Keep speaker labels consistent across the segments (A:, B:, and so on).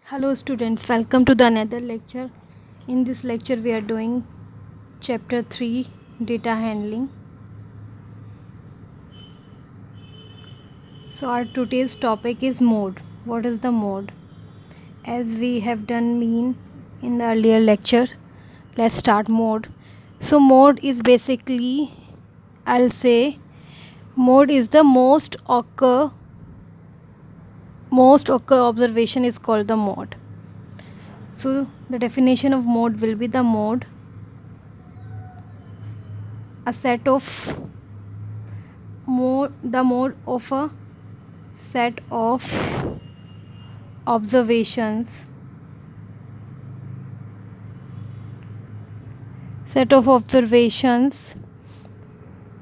A: Hello students, welcome to the another lecture. In this lecture we are doing chapter 3, data handling. So our today's topic is mode. What is the mode? As we have done mean in the earlier lecture, let's start mode. So mode is basically, I'll say mode is the most occur observation is called the mode. So the definition of mode will be the mode a set of the mode of a set of observations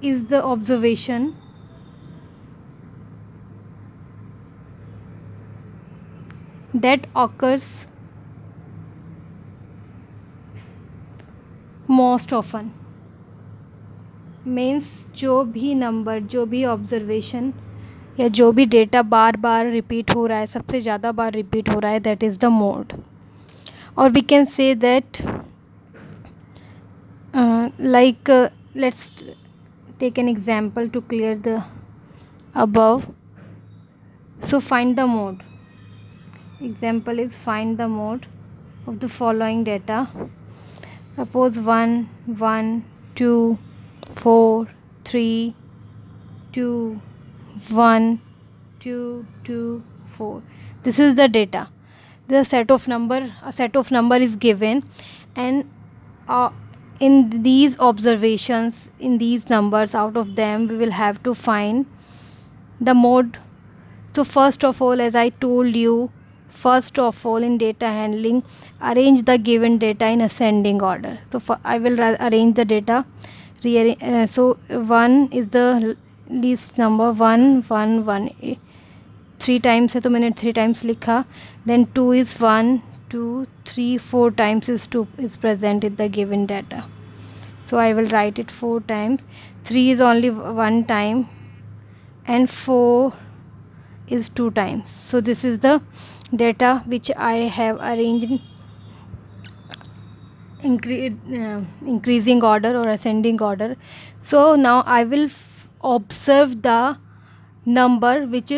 A: is the observation that occurs most often. Means जो भी number, जो भी observation या जो भी data बार बार repeat हो रहा है, सबसे ज़्यादा बार रिपीट हो रहा है, दैट इज़ द मोड. और we can say that let's take an example to clear the above. So find the mode. Example is find the mode of the following data. Suppose 1 1 2 4 3 2 1 2 2 4. This is the data. A set of number is given, and in these observations, in these numbers, out of them we will have to find the mode. So first of all, as I told you, first of all in data handling, arrange the given data in ascending order. So I will arrange the data. So 1 is the least number, 1 1 1 3 times है तो मैंने 3 times लिखा. Then 2 is 1 2 3 4 times is 2 is present in the given data. So I will write it 4 times. 3 is only 1 time, and 4 is 2 times. So this is the data which I have arranged in increasing order or ascending order. So now I will observe the number which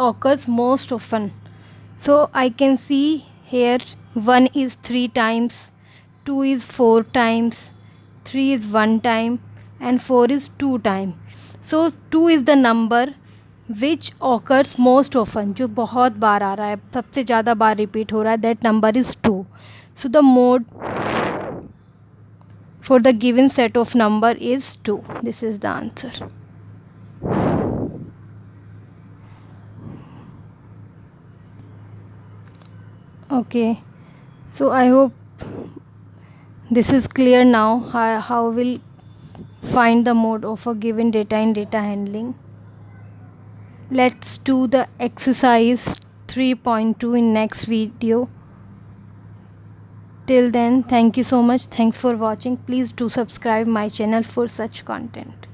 A: occurs most often. So I can see here 1 is 3 times, 2 is 4 times, 3 is 1 time, and 4 is 2 times. So 2 is the number which occurs most often, जो बहुत बार आ रहा है, सबसे ज़्यादा बार repeat हो रहा है, that number is 2. So the mode for the given set of number is 2. This is the answer. Okay, so I hope this is clear now. How will find the mode of a given data in data handling. Let's do the exercise 3.2 in next video. Till then, thank you so much. Thanks for watching. Please do subscribe my channel for such content.